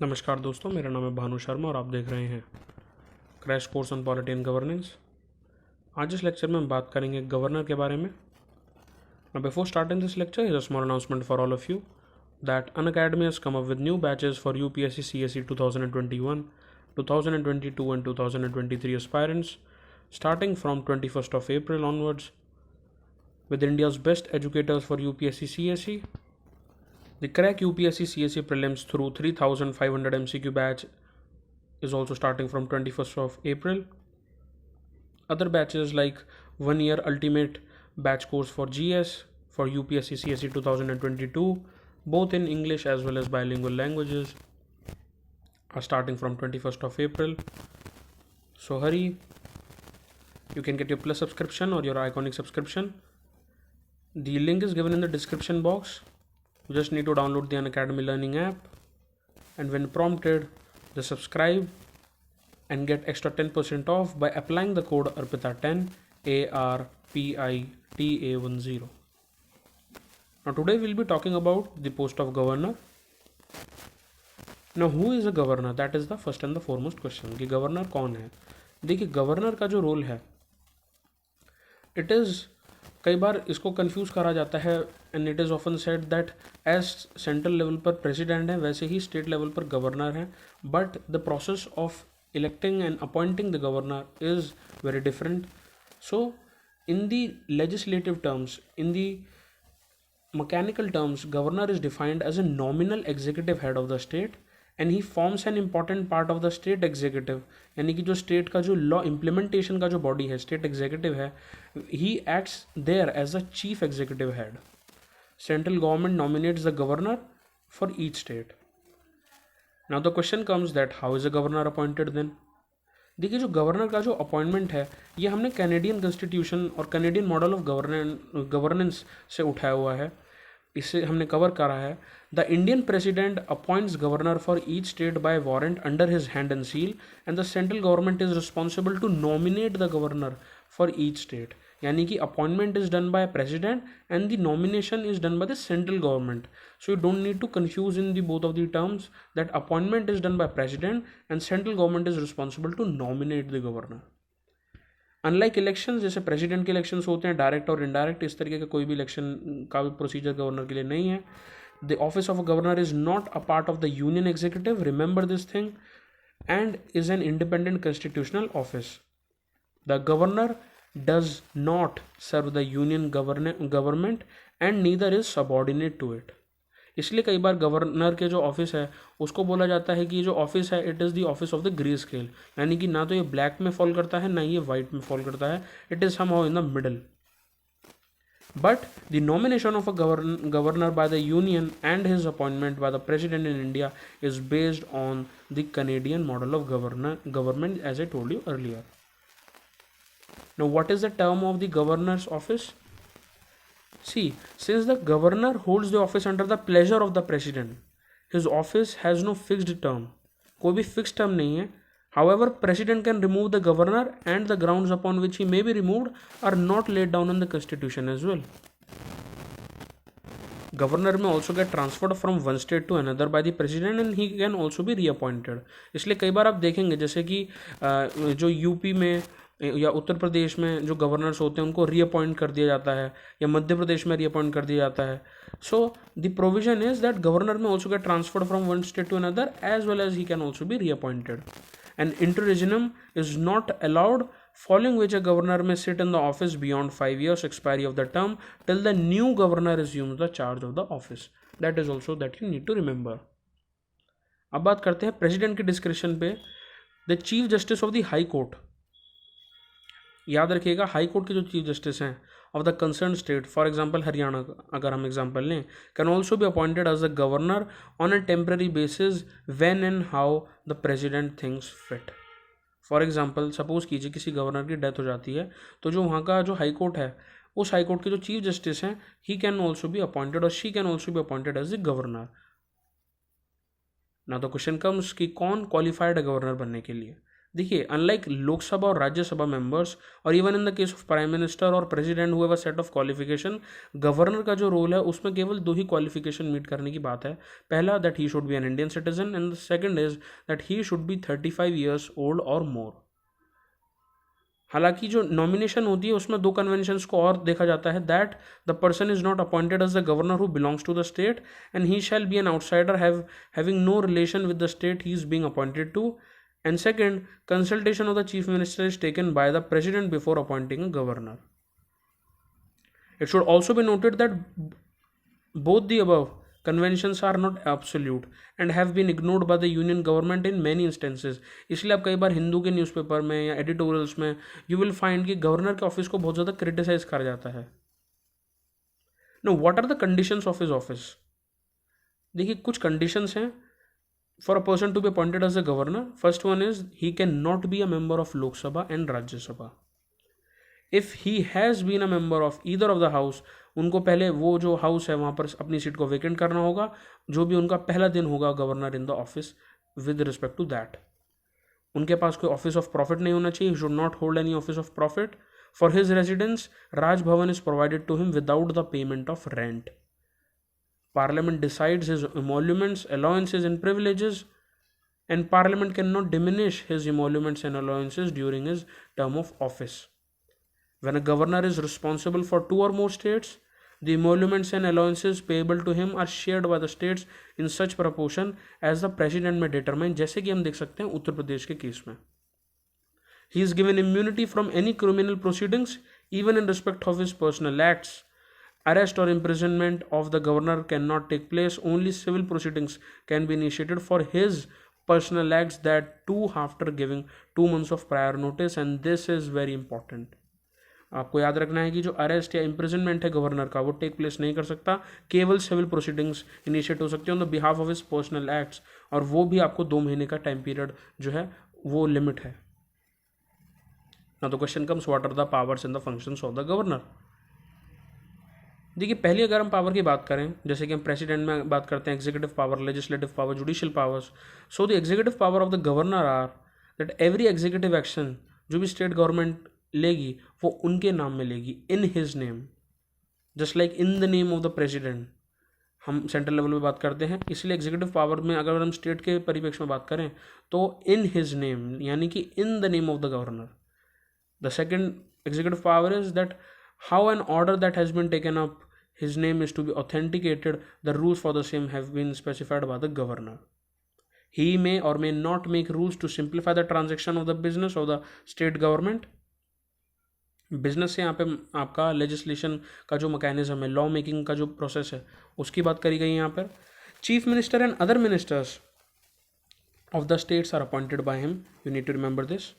नमस्कार दोस्तों, मेरा नाम है भानु शर्मा और आप देख रहे हैं crash course on polity and governance. आज इस लेक्चर में हम बात करेंगे गवर्नर के बारे में। Now before starting this lecture, here's a small announcement for all of you that Unacademy has come up with new batches for UPSC CSE 2021, 2022 and 2023 aspirants starting from 21st of April onwards with India's best educators for UPSC CSE. The Crack UPSC CSE prelims through 3500 MCQ batch is also starting from 21st of April. Other batches like 1 year ultimate batch course for GS for UPSC CSE 2022, both in English as well as bilingual languages, are starting from 21st of April. So hurry, you can get your plus subscription or your iconic subscription. The link is given in the description box. You just need to download the Unacademy Learning app, and when prompted, just subscribe and get extra 10% off by applying the code ARPITA10 ARPITA10. Now today we'll be talking about the post of governor. Now who is a governor? That is the first and the foremost question कि governor कौन है। देखिए, governor का जो role है, it is कई बार इसको confuse करा जाता है and it is often said that as central level पर प्रेसिडेंट है वैसे ही स्टेट लेवल पर गवर्नर है, but the process of electing and appointing the governor is very different. So in the legislative terms, in the mechanical terms, governor is defined as a nominal executive head of the state and he forms an important part of the state executive. यानी कि जो state का जो law implementation का जो body है, state executive है, he acts there as a chief executive head. Central government nominates the governor for each state. Now the question comes that how is a governor appointed then? देखिए, जो governor का जो appointment है ये हमने Canadian constitution और Canadian model of governance से उठाया हुआ है, इससे हमने कवर करा है. The Indian president appoints governor for each state by warrant under his hand and seal and the central government is responsible to nominate the governor for each state. यानी कि appointment is done by president and the nomination is done by the central government. So you don't need to confuse in the both of the terms that appointment is done by president and central government is responsible to nominate the governor. Unlike election, जैसे president के elections होते हैं direct और indirect, इस तरीके का कोई भी इलेक्शन का भी प्रोसीजर गवर्नर के लिए नहीं है. The office of a governor is not a part of the union executive, remember this thing, and is an independent constitutional office. The governor does not serve the union government and neither is subordinate to it. इसलिए कई बार governor के जो office है उसको बोला जाता है कि ये जो ऑफिस है it is the office of the grey scale, यानी कि ना तो ये ब्लैक में फॉल करता है ना ये वाइट में फॉल करता है, it is somehow in the middle. But the nomination of a governor by the union and his appointment by the president in India is based on the Canadian model of government, as I told you earlier. Now, what is the term of the governor's office? See, since the governor holds the office under the pleasure of the president, his office has no fixed term. कोई भी fixed term नहीं है. However, president can remove the governor and the grounds upon which he may be removed are not laid down in the constitution as well. Governor may also get transferred from one state to another by the president and he can also be reappointed. इसलिए कई बार आप देखेंगे जैसे कि जो UP में या उत्तर प्रदेश में जो गवर्नर्स होते हैं उनको रीअपॉइंट कर दिया जाता है या मध्य प्रदेश में रीअपॉइंट कर दिया जाता है. So the provision is that governor may also get transferred from one state to another as well as he can also be reappointed. And interregnum is not allowed, following which a governor may sit in the office beyond 5 years expiry of the term till the new governor assumes the charge of the office. That is also that you need to remember. अब बात करते हैं president के description पे. The chief justice of the high court, याद रखिएगा high court के जो चीफ जस्टिस हैं of the concern state, for example Haryana अगर हम एग्जांपल लें, can also be appointed as the governor on a temporary basis when and how the president thinks fit. For example suppose कीजिए किसी governor की death हो जाती है तो जो वहाँ का जो हाई कोर्ट है उस हाई कोर्ट के जो चीफ जस्टिस हैं he can also be appointed और she can also be appointed as the governor. ना तो क्वेश्चन कम्स कि कौन क्वालिफाइड है गवर्नर बनने के लिए. देखिए, अनलाइक लोकसभा और राज्यसभा मेंबर्स और even in the case of prime minister और प्रेसिडेंट हुए सेट ऑफ क्वालिफिकेशन, गवर्नर का जो रोल है उसमें केवल दो ही क्वालिफिकेशन मीट करने की बात है. पहला, that he should be an Indian citizen, and the second is that he should be 35 years old और मोर. हालांकि जो नॉमिनेशन होती है उसमें दो कन्वेंशंस को और देखा जाता है, that the person is not appointed as the governor who belongs to the state and he shall be an outsider having no relation with the state he is being appointed to. And second, consultation of the chief minister is taken by the president before appointing a governor. It should also be noted that both the above conventions are not absolute and have been ignored by the union government in many instances. इसलिए आप कई बार हिंदू के newspaper में या editorials में you will find कि governor के office को बहुत ज़्यादा क्रिटिसाइज करा जाता है. No, what are the conditions of his office? देखिए, कुछ कंडीशंस हैं for a person to be appointed as a governor. First one is he cannot be a member of Lok Sabha and Rajya Sabha. If he has been a member of either of the house, उनको पहले वो जो house है वहाँ पर अपनी seat को vacant करना होगा, जो भी उनका पहला दिन होगा governor in the office with respect to that. उनके पास कोई ऑफिस ऑफ प्रॉफिट नहीं होना चाहिए. Should not hold any office of profit. For his residence, Raj Bhavan is provided to him without the payment of rent. Parliament decides his emoluments, allowances and privileges, and Parliament cannot diminish his emoluments and allowances during his term of office. When a governor is responsible for two or more states, the emoluments and allowances payable to him are shared by the states in such proportion as the president may determine. जैसे कि हम देख सकते हैं उत्तर प्रदेश के case में. He is given immunity from any criminal proceedings, even in respect of his personal acts. Arrest or imprisonment of the governor cannot take place. Only civil proceedings can be initiated for his personal acts, that too after giving 2 months of prior notice, and this is very important. आपको याद रखना है कि जो arrest या imprisonment है governor का वो टेक प्लेस नहीं कर सकता. केवल सिविल प्रोसीडिंग्स इनिशिएट हो सकती है on the behalf of his personal acts, और वो भी आपको 2 महीने का टाइम पीरियड जो है वो लिमिट है. Now the question comes, what are the powers and the functions of the governor. देखिए, पहले अगर हम पावर की बात करें, जैसे कि हम प्रेसिडेंट में बात करते हैं executive power, legislative power, judicial powers. So the executive power of the governor are that every executive action जो भी स्टेट गवर्नमेंट लेगी वो उनके नाम में लेगी, in his name, just like in the name of the president. हम central level पे बात करते हैं, इसलिए एग्जीक्यूटिव पावर में अगर हम स्टेट के परिप्रेक्ष्य में बात करें तो इन हिज नेम, यानी कि in the name of the governor. The second executive power is that how an order that has been taken up his name is to be authenticated. The rules for the same have been specified by the governor. He may or may not make rules to simplify the transaction of the business of the state government. Business से यहाँ पे आपका legislation का जो mechanism है, law making का जो process है, उसकी बात करी गई है यहाँ पर. Chief minister and other ministers of the states are appointed by him. You need to remember this.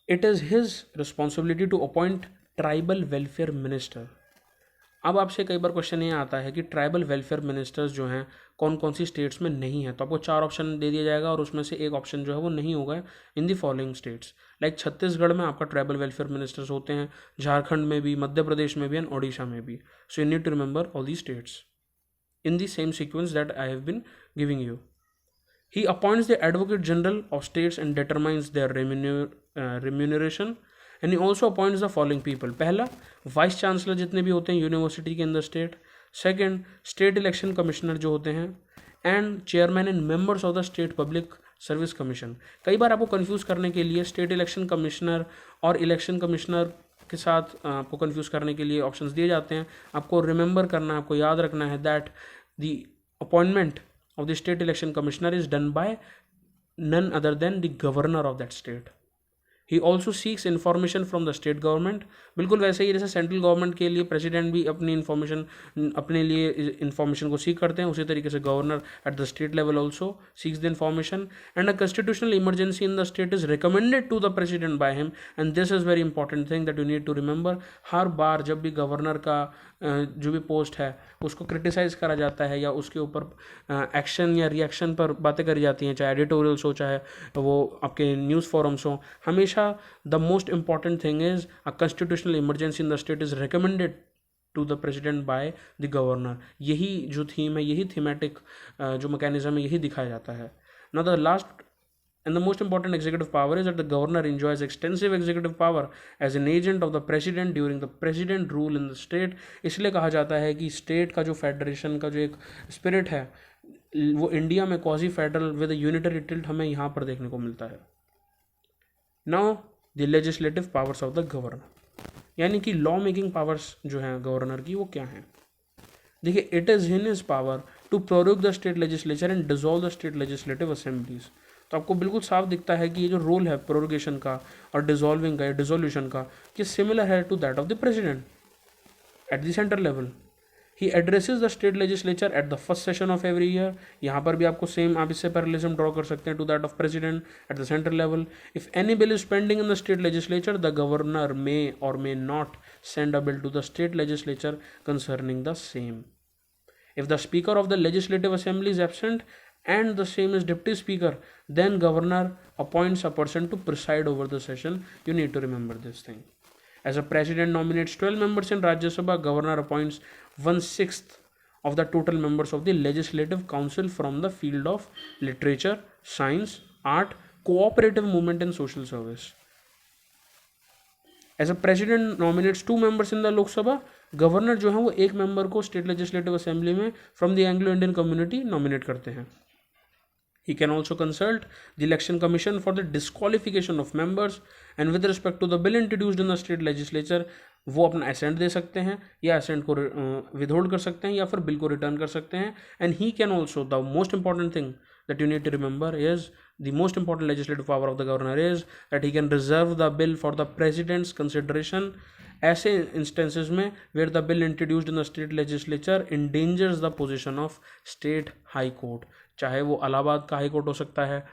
It is his responsibility to appoint tribal welfare minister. अब आपसे कई बार क्वेश्चन ये आता है कि ट्राइबल वेलफेयर मिनिस्टर्स जो हैं कौन कौन सी स्टेट्स में नहीं है. तो आपको 4 ऑप्शन दे दिया जाएगा और उसमें से एक ऑप्शन जो है वो नहीं होगा in the following states. Like Chhattisgarh में आपका ट्राइबल वेलफेयर मिनिस्टर्स होते हैं, झारखंड में भी, मध्य प्रदेश में भी एंड ओडिशा में भी. So you need to remember all the states in the same sequence that I have been giving you. He appoints the Advocate General of states and determines their remuneration. And he also appoints the following people. पहला, vice chancellor जितने भी होते हैं university के अंदर state. Second, state election commissioner जो होते हैं, and chairman and members of the state public service commission. कई बार आपको कंफ्यूज करने के लिए स्टेट इलेक्शन कमिश्नर और इलेक्शन कमिश्नर के साथ आपको कंफ्यूज करने के लिए ऑप्शंस दिए जाते हैं. आपको रिमेंबर करना है, आपको याद रखना है that the appointment of the state election commissioner is done by none other than the governor of that state. He also seeks information from the state government. बिल्कुल वैसे ही जैसे सेंट्रल गवर्नमेंट के लिए प्रेसिडेंट भी अपनी इन्फॉर्मेशन अपने लिए information को सीख करते हैं, उसी तरीके से governor at the state level also seeks the information. And a constitutional emergency in the state is recommended to the president by him. And this is very important thing that you need to remember. हर बार जब भी governor का जो भी post है उसको criticise करा जाता है या उसके ऊपर एक्शन या रिएक्शन पर बातें करी जाती हैं, चाहे एडिटोरियल्स हो चाहे वो आपके न्यूज़ फॉरम्स हो, हमेशा the most important thing is a constitutional emergency in the state is recommended to the president by the governor. यही जो थीम है, यही थीमेटिक जो मैकेनिज्म है, यही दिखाया जाता है. Now the last And the most important executive power is that the governor enjoys extensive executive power as an agent of the president during the president rule in the state. इसलिए कहा जाता है कि स्टेट का जो federation का जो एक स्पिरिट है वो इंडिया में quasi federal with unitary tilt हमें यहाँ पर देखने को मिलता है. Now the legislative powers of the governor, यानी कि लॉ मेकिंग पावर्स जो हैं गवर्नर की वो क्या हैं. देखिए, it is in his power to prorogue the state legislature and dissolve the state legislative assemblies. तो आपको बिल्कुल साफ दिखता है कि ये जो रोल है प्रोरोगेशन का और डिसॉल्विंग का या डिसोल्यूशन का, ये सिमिलर है to that of the president at the centre level. He addresses the state legislature at the first session of every year. यहाँ पर भी आपको सेम, आप इससे पैरेललिज्म ड्रॉ कर सकते हैं to that of president at the centre level. If any bill is pending in the state legislature, the governor may or may not send a bill to the state legislature concerning the same. If the speaker of the legislative assembly is absent and the same is deputy speaker, then governor appoints a person to preside over the session. You need to remember this thing. As a president nominates 12 members in Rajya Sabha, governor appoints 1/6 of the total members of the legislative council from the field of literature, science, art, cooperative movement and social service. As a president nominates 2 members in the Lok Sabha, governor जो है वो एक member को state legislative assembly में from the Anglo Indian community nominate करते हैं. He can also consult the election commission for the disqualification of members and with respect to the bill introduced in the state legislature, वो अपना ascent दे सकते हैं या ascent को withhold कर सकते हैं या फिर बिल को रिटर्न कर सकते हैं. And he can also, the most important thing that you need to remember is the most important legislative power of the governor is that he can reserve the bill for the president's consideration. ऐसे instances में where the bill introduced in the state legislature endangers the position of state high court, चाहे वो इलाहाबाद का high court हो सकता है,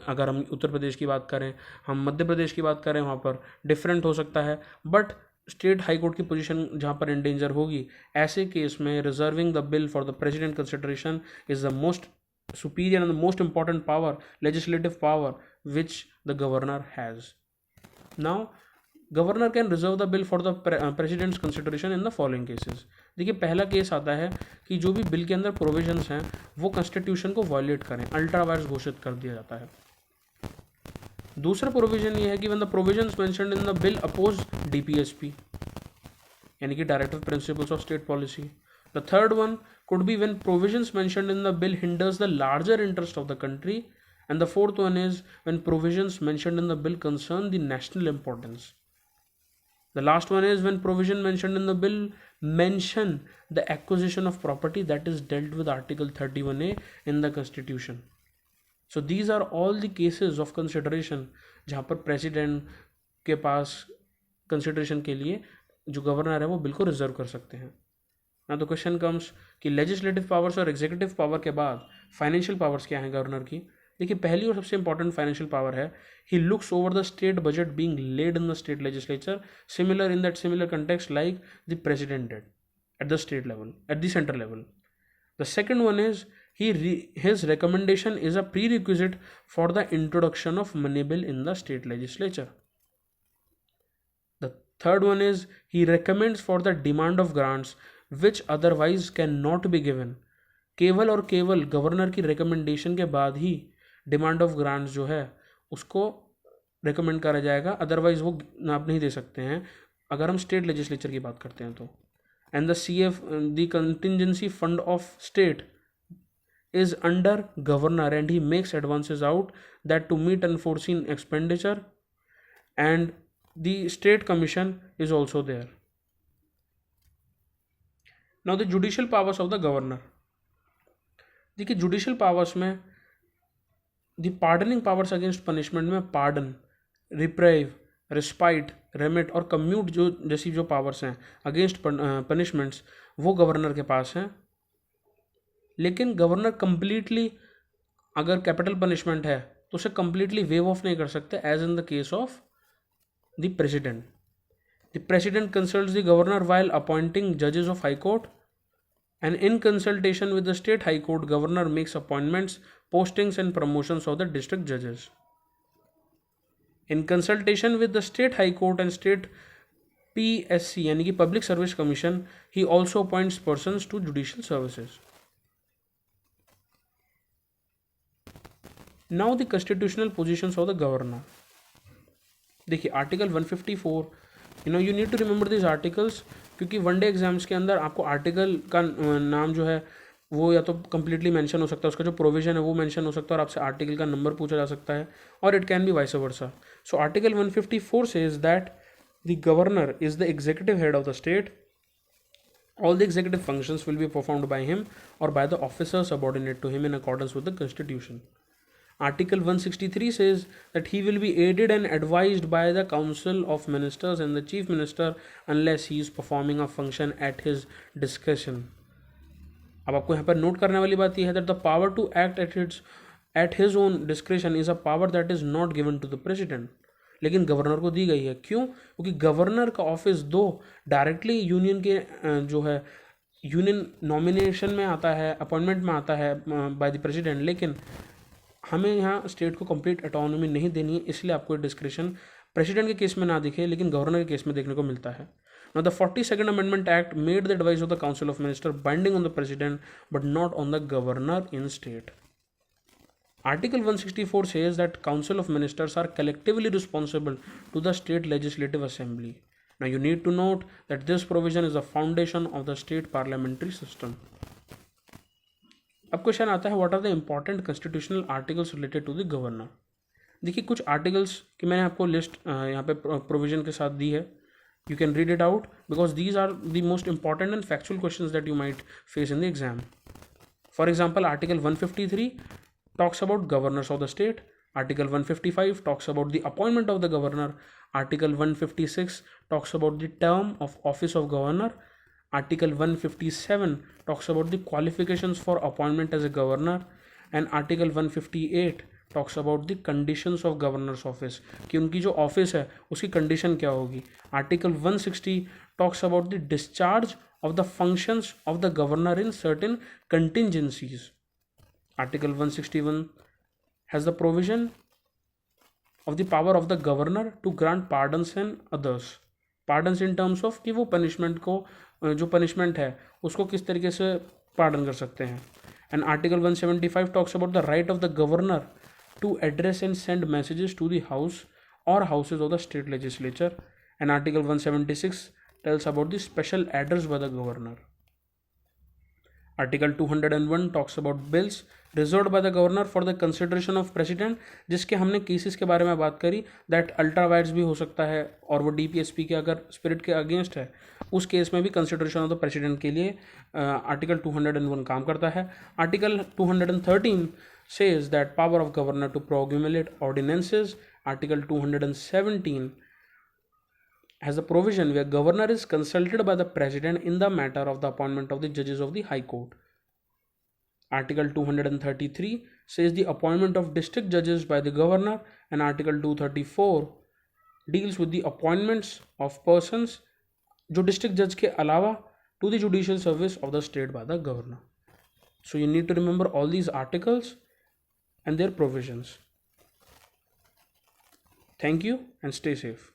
अगर हम उत्तर प्रदेश की बात करें, हम मध्य प्रदेश की बात करें, वहाँ पर डिफरेंट हो सकता है, बट स्टेट हाई कोर्ट की पोजीशन जहाँ पर इंडेंजर होगी, ऐसे केस में reserving the bill for the president consideration is the most superior and the most important power, legislative power, which the governor has. Now governor can reserve the bill for the president's consideration in the following cases. देखिए, पहला case आता है कि जो भी bill के अंदर provisions हैं वो कॉन्स्टिट्यूशन को वायलेट करें, अल्ट्रा वायर्स घोषित कर दिया जाता है. दूसरा प्रोविजन ये है कि when the provisions mentioned in the bill oppose DPSP, यानी कि directive principles of state policy. The third one could be when provisions mentioned in the bill hinders the larger interest of the country, and the fourth one is when provisions mentioned in the bill concern the national importance. The last one is when provision mentioned in the bill mention the acquisition of property that is dealt with Article 31A in the Constitution. So these are all the cases of consideration जहाँ पर president के पास consideration के लिए जो governor है वो bill को reserve कर सकते हैं. ना तो क्वेश्चन कम्स कि लेजिस्लेटिव पावर्स और एग्जीक्यूटिव पावर के बाद फाइनेंशियल पावर्स क्या हैं गवर्नर की. देखिए, पहली और सबसे इंपॉर्टेंट फाइनेंशियल पावर है he looks over the state budget being laid in the state legislature, similar in that similar context like the president did at the state level, at the centre level. The second one is his recommendation is a prerequisite for the introduction of money bill in the state legislature. The third one is he recommends for the demand of grants which otherwise cannot be given. केवल और केवल governor की recommendation के बाद ही demand of grants जो है उसको recommend करा जाएगा, अदरवाइज वो आप नहीं दे सकते हैं अगर हम स्टेट लेजिस्लेचर की बात करते हैं तो. And the CF the contingency fund of state is under governor and he makes advances out that to meet unforeseen expenditure, and the state commission is also there. Now the judicial powers of the governor. देखिए, judicial powers में the pardoning powers against punishment में pardon, reprieve, respite, remit और commute जो जैसी जो powers हैं against punishments वो governor के पास हैं. लेकिन गवर्नर कंप्लीटली अगर कैपिटल पनिशमेंट है तो उसे कंप्लीटली वेव ऑफ नहीं कर सकते as in the case of the president. The president consults the governor while appointing जजेस of high court and in consultation with the state high court governor makes appointments, postings and promotions of the district जजेस. In consultation with the state high court and state PSC यानी कि public service commission he also appoints persons to judicial services. Now the constitutional positions of the governor. देखिए article 154, you need to remember this articles, क्योंकि one day exams के अंदर आपको article का नाम जो है वो या तो कंप्लीटली मेंशन हो सकता है, उसका जो प्रोविजन है वो मेंशन हो सकता है, और आपसे आर्टिकल का नंबर पूछा जा सकता है, और it can be vice versa. So article 154 says that the governor is the executive head of the state. All the executive functions will be performed by him or by the officers subordinate to him in accordance with the Constitution. Article 163 says that he will be aided and advised by the Council of Ministers and the Chief Minister unless he is performing a function at his discretion. अब आपको यहाँ पर note करने वाली बात यह है that the power to act at his own discretion is a power that is not given to the president. लेकिन गवर्नर को दी गई है. क्यों? क्योंकि गवर्नर का ऑफिस दो डायरेक्टली यूनियन के जो है यूनियन नॉमिनेशन में आता है, अपॉइंटमेंट में आता है बाय द प्रेसिडेंट, लेकिन हमें यहाँ स्टेट को कंप्लीट ऑटोनॉमी नहीं देनी है, इसलिए आपको डिस्क्रिप्शन प्रेसिडेंट के केस में ना दिखे लेकिन गवर्नर के केस में देखने को मिलता है. Now the 42nd Amendment Act made the advice of the Council of Ministers binding on the President but not on the Governor in state. Article 164 says that Council of Ministers are collectively responsible to the State Legislative Assembly. Now you need to note that this provision is the foundation of the state parliamentary system. अब question आता है, what are the important constitutional articles related to the governor. देखिए कुछ articles की मैंने आपको list यहाँ पे प्रोविजन के साथ दी है. You can read it out because these are the most important and factual questions that you might face in the exam. For example, Article 153 talks about governors of the state. Article 155 talks about the appointment of the governor. Article 156 talks about the term of office of governor. Article 157 talks about the qualifications for appointment as a governor. And Article 158 talks about the conditions of governor's office, कि उनकी जो office है उसकी condition क्या होगी. Article 160 talks about the discharge of the functions of the governor in certain contingencies. Article 161 has the provision of the power of the governor to grant pardons and others. Pardons in terms of कि वो punishment को जो punishment है उसको किस तरीके से pardon कर सकते हैं. And article 175 talks about the right of the governor to address and send messages to the house or houses of the state legislature. And Article 176 tells about the special address by the governor. Article 201 talks about bills reserved by the governor for the consideration of president, जिसके हमने cases के बारे में बात करी, that ultra wides भी हो सकता है और वो डीपीएसपी के अगर स्पिरिट के अगेंस्ट है उस केस में भी कंसिडरेशन ऑफ द प्रेसिडेंट के लिए आर्टिकल 201 काम करता है. Article 213 says that power of governor to promulgate ordinances. Article 217 has a provision where governor is consulted by the president in the matter of the appointment of the judges of the high court. Article 233 says the appointment of district judges by the governor, and Article 234 deals with the appointments of persons जो district judge के अलावा to the judicial service of the state by the governor. So you need to remember all these articles and their provisions. Thank you and stay safe.